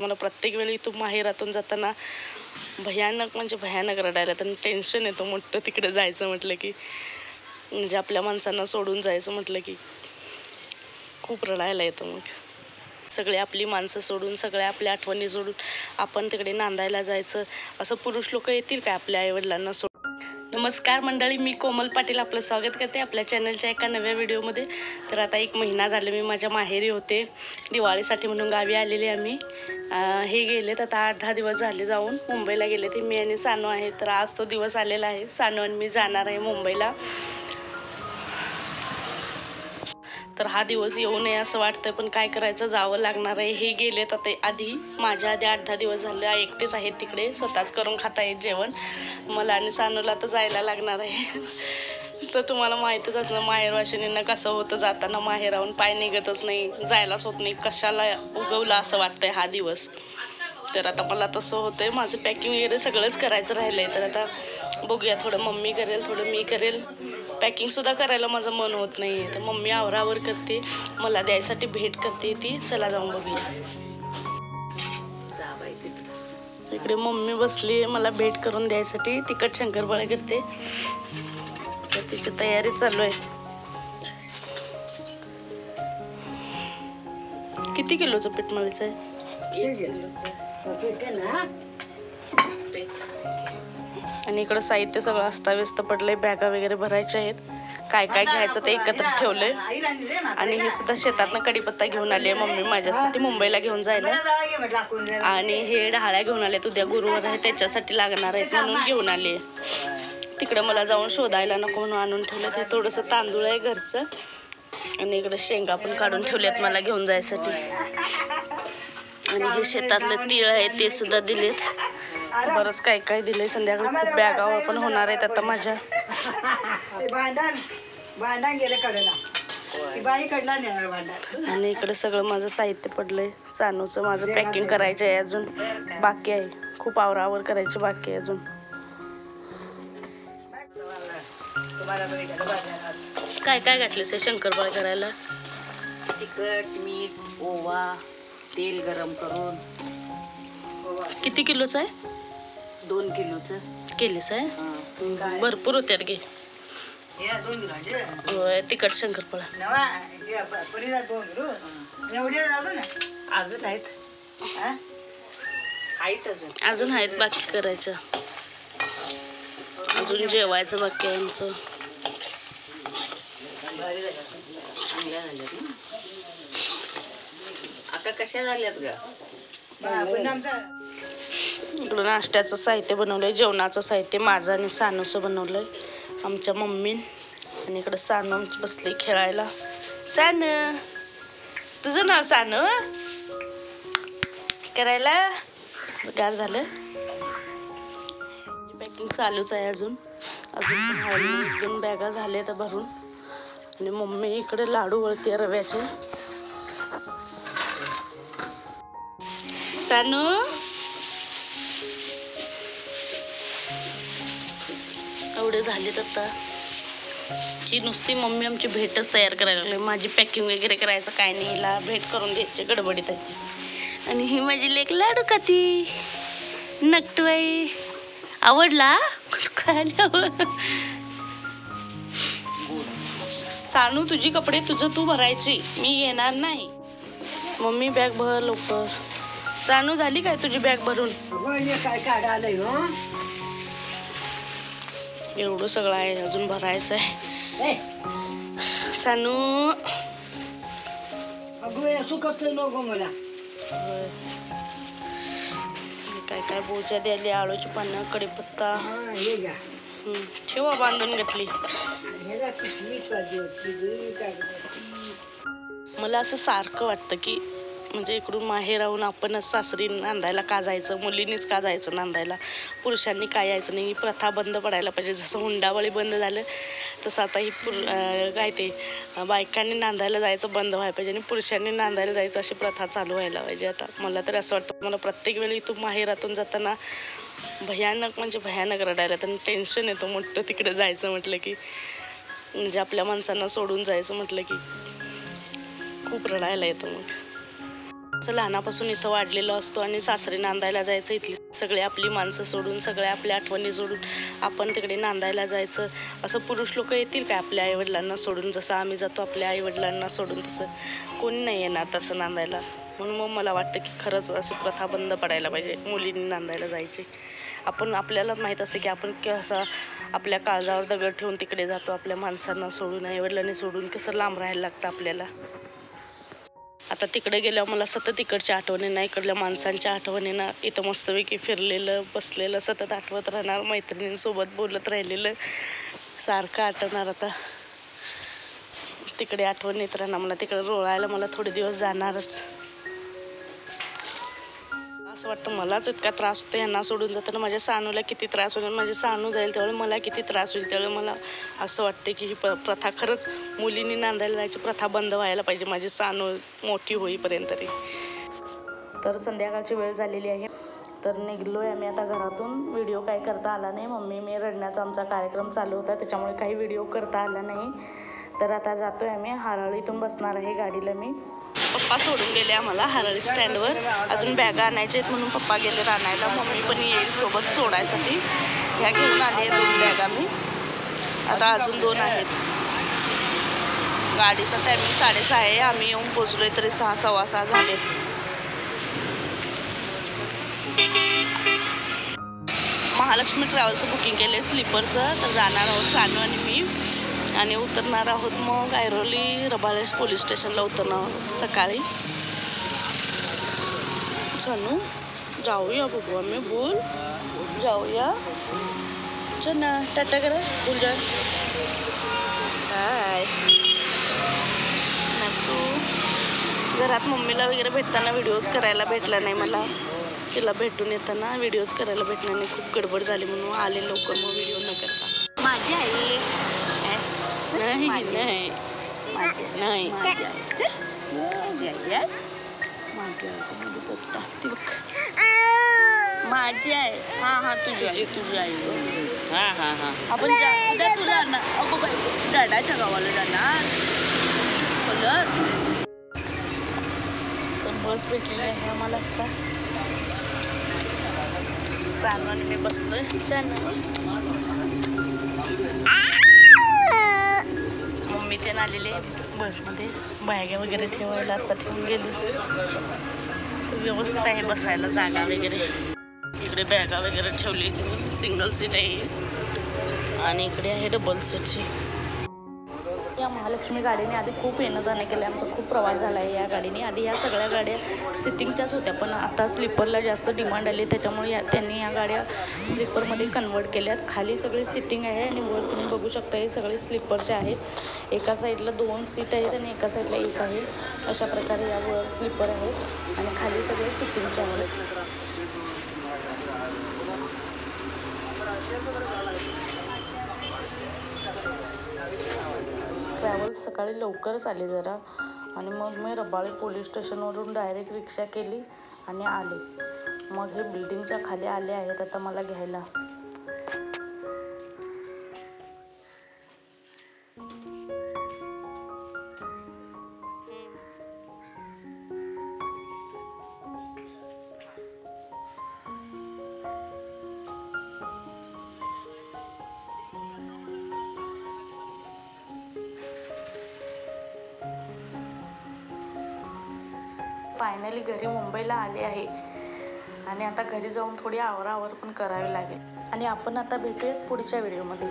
मला प्रत्येक वेळी इथून माहेरातून जाताना भयानक म्हणजे भयानक रडायला तर टेन्शन येतं मोठं तिकडे जायचं म्हटलं की, म्हणजे आपल्या माणसांना सोडून जायचं म्हटलं की खूप रडायला येतं. मग सगळे आपली माणसं सोडून, सगळ्या आपल्या आठवणी सोडून आपण तिकडे नांदायला जायचं. असं पुरुष लोक येतील का आपल्या आईवडिलांना सोडून? नमस्कार मंडळी, मी कोमल पाटील आपलं स्वागत करते आपल्या चॅनलच्या एका नव्या व्हिडिओमध्ये. तर आता 1 महिना झाले मी माझ्या माहेरी होते. दिवाळीसाठी म्हणून गावी आलेले आम्ही. हे गेलेत आता 8-10 दिवस झाले जाऊन. मुंबईला गेले ते मी आणि सानू आहे. तर आज तो दिवस आलेला आहे. सानू आणि मी जाणार आहे मुंबईला. तर हा दिवस येऊ नये असं वाटतं, पण काय करायचं, जावं लागणार आहे. हे गेलेत आता आधी, माझ्या आधी 8-10 दिवस झाले एकटेच आहेत तिकडे, स्वतःच करून खाता येत जेवण. मला आणि सानूला तर जायला लागणार आहे. तर तुम्हाला माहीतच असलं माहेरवाशिनींना कसं होतं, जाताना माहेराहून पाय निघतच नाही, जायलाच होत नाही. कशाला उगवला असं वाटतंय हा दिवस. तर आता मला तसं होतंय, माझं पॅकिंग वगैरे सगळंच करायचं राहिलंय. तर आता बघूया, थोडं मम्मी करेल, थोडं मी करेल. पॅकिंगसुद्धा करायला माझं मन होत नाही आहे. तर मम्मी आवरावर करते, मला द्यायसाठी भेट करते ती. चला जाऊन बघूया. इकडे मम्मी बसली आहे मला भेट करून द्यायसाठी. तिखट शंकरपाळे करते, तर तिची तयारी चालू आहे. किती किलोचं पीठ मळायचं आहे? 1 किलोचं. आणि इकडं साहित्य सगळं अस्ताव्यस्त पडलंय. बॅगा वगैरे भरायच्या आहेत. काय काय घ्यायचं ते एकत्र ठेवलंय. आणि हे सुद्धा शेतातनं कढीपत्ता घेऊन आले मम्मी माझ्यासाठी मुंबईला घेऊन जायला. आणि हे डहाळ्या घेऊन आले, उद्या गुरुवार आहे त्याच्यासाठी लागणार आहेत म्हणून घेऊन आले. तिकडं मला जाऊन शोधायला नको म्हणून आणून ठेवलं. ते थोडंसं तांदूळ आहे घरचं. आणि इकडं शेंगा पण काढून ठेवल्यात मला घेऊन जायसाठी. आणि हे शेतातले तीळ आहे ते सुद्धा दिलेत. बरंच काय काय दिलंय. संध्याकाळी खूप बॅगा पण होणार आहेत आता माझ्या. आणि इकडे सगळं माझं साहित्य पडलंय. सानूचं माझं पॅकिंग करायचं आहे, अजून बाकी आहे. खूप आवरावर करायची बाकी आहे अजून. काय काय घातलेस शंकरपाळे करायला? तिखट, मीठ, ओवा, तेल गरम करून. किती किलोचं आहे? 2 किलोचं केलीस आहे? भरपूर होत्यात गे. होय, तिखट शंकरपाळा. अजून आहेत अजून आहेत बाकी करायचं. अजून जेवायचं बाकी आहे आमचं. चांगल्या झाल्यात ना आता. कशा झाल्यात ग? इकडं नाश्त्याचं साहित्य बनवलंय, जेवणाचं साहित्य माझं आणि सानूचं बनवलंय आमच्या मम्मी. आणि इकडं सानू बसली खेळायला. सानू, तुझं नाव सानू करायला गार झालं. पॅकिंग चालूच आहे अजून. अजून बॅगा झाल्या तर भरून. आणि मम्मी इकडे लाडू वळते रव्याचे. सानू, एवढे झालेत आता की नुसती मम्मी आमची भेटच तयार करायला लागली. माझी पॅकिंग वगैरे करायचं काय नाही, हिला भेट करून द्यायची गडबडीत आहे. आणि ही माझी लेक लाडू खाती नकटूबाई. आवडला खायला? सानू, तुझी कपडे तुझं तू भरायची, मी येणार नाही. मम्मी बॅग भर लवकर. सानू, झाली काय तुझी बॅग भरून? एवढं सगळं आहे अजून भरायचं आहे. सानू, काय काय बोजा द्यायला, आळूची पानं, कढीपत्ता. ठेवा बांधून घेतली. मला असं सारखं वाटतं की म्हणजे इकडून माहेराहून आपण सासरी नांदायला का जायचं, मुलींनीच का जायचं नांदायला, पुरुषांनी काय यायचं नाही. ही प्रथा बंद पडायला पाहिजे. जसं हुंडाबळी बंद झालं तसं आता ही काय ते बायकांनी नांदायला जायचं बंद व्हायला पाहिजे आणि पुरुषांनी नांदायला जायचं अशी प्रथा चालू व्हायला पाहिजे आता. मला तर असं वाटतं. मला प्रत्येक वेळी इथून माहेरातून जाताना भयानक म्हणजे भयानक रडायला तर टेन्शन येतं मोठं तिकडे जायचं म्हटलं की, म्हणजे आपल्या माणसांना सोडून जायचं म्हटलं की खूप रडायला येतं. मग असं लहानापासून इथं वाढलेलं असतो आणि सासरी नांदायला जायचं. इथली सगळे आपली माणसं सोडून, सगळ्या आपल्या आठवणी सोडून आपण तिकडे नांदायला जायचं. असं पुरुष लोक येतील का आपल्या आईवडिलांना सोडून? जसं आम्ही जातो आपल्या आईवडिलांना सोडून, तसं कोणी नाही येणार तसं नांदायला. म्हणून मग मला वाटतं की खरंच अशी प्रथा बंद पडायला पाहिजे, मुलींनी नांदायला जायची. आपल्यालाच माहीत असते की आपण कसं आपल्या काळजावर दगड ठेवून तिकडे जातो, आपल्या माणसांना सोडून, आईवडिलांनी सोडून कसं लांब राहायला लागतं आपल्याला. आता तिकडे गेल्यावर मला सतत इकडच्या आठवणींना, इकडल्या माणसांच्या आठवणींना, इथं मस्तपैकी फिरलेलं बसलेलं सतत आठवत राहणार, मैत्रिणींसोबत बोलत राहिलेलं सारखं आठवणार. आता तिकडे आठवण येत राहणार मला, तिकडे रोळायला मला थोडे दिवस जाणारच. असं वाटतं मलाच इतका त्रास होतो यांना सोडून जाताना, माझ्या सानूला किती त्रास होईल, माझी सानू जाईल त्यावेळी मला किती त्रास होईल. त्यावेळी मला असं वाटते की ही प्रथा खरंच मुलींनी नांदायला जायची प्रथा बंद व्हायला पाहिजे, माझी सानू मोठी होईपर्यंत तरी. तर संध्याकाळची वेळ झालेली आहे, तर निघलो आहे आम्ही आता घरातून. व्हिडिओ काही करता आला नाही, मम्मी मी रडण्याचा आमचा कार्यक्रम चालू होता त्याच्यामुळे काही व्हिडिओ करता आला नाही. तर आता जातो आहे आम्ही हरळीतून बसणार आहे गाडीला मी. पप्पा सोडून गेले आम्हाला हरळी स्टँडवर, अजून बॅगा आणायच्या आहेत म्हणून पप्पा गेले आणायला. मम्मी पण येईल सोबत सोडायसाठी. ह्या घेऊन आले 2 बॅगा मी, आता अजून 2 आहेत. गाडीचा टायमिंग 6:30 आहे, आम्ही येऊन पोचलोय तरी 6, 6:15 झाले. महालक्ष्मी ट्रॅव्हलचं बुकिंग केलं स्लीपरचं, तर जाणार आहोत सानू आणि मी, आणि उतरणार आहोत मग ऐरोली रबाळे पोलीस स्टेशनला उतरणार आहोत सकाळी. सानू जाऊया बघू आम्ही, बोल जाऊया. चल ना, टाटा करा, बोल जा. काय घरात मम्मीला वगैरे भेटताना व्हिडिओज करायला भेटला नाही मला, तिला भेटून येताना व्हिडिओज करायला भेटला नाही, खूप गडबड झाली म्हणून आले लवकर मग व्हिडिओ न करता. माझी आई नाही नाही नाही माझी आहे. हा तुझी आई. हा आपण उद्या तुला ना अगो बाई दादाच्या गावाला जाणार बोलत. तर बस भेटलेली आहे आम्हाला आता. सानू आणि मी बसलोय. मम्मी ते आलेले बसमध्ये, बॅगा वगैरे ठेवायला आता ठेवून गेली. व्यवस्थित आहे बसायला जागा वगैरे. इकडे बॅगा वगैरे ठेवली, सिंगल सीट आहे आणि इकडे आहे डबल सीटची. या महालक्ष्मी गाडीने आधी खूप येणं जाणं केलं, आमचा खूप प्रवास झाला आहे या गाडीने. आधी ह्या सगळ्या गाड्या सिटिंगच्याच होत्या, पण आता स्लीपरला जास्त डिमांड आली, त्याच्यामुळे त्यांनी या गाड्या स्लीपरमध्ये कन्वर्ट केल्यात. खाली सगळे सिटिंग आहे आणि वर तुम्ही बघू शकता हे सगळे स्लीपरचे आहेत. एका साईडला 2 सीट आहेत आणि एका साईडला 1 आहे. अशा प्रकारे यावर स्लीपर आहेत आणि खाली सगळे सिटिंगचे आहेत. ट्रॅव्हल्स सकाळी लवकरच आली जरा, आणि मग मी रबाळे पोलीस स्टेशनवरून डायरेक्ट रिक्षा केली आणि आले. मग हे बिल्डिंगच्या खाली आले आहेत आता मला घ्यायला. फायनली घरी मुंबईला आले आहे आणि आता घरी जाऊन थोडी आवराआवर पण करावी लागेल. आणि आपण आता भेटूयात पुढच्या व्हिडिओमध्ये.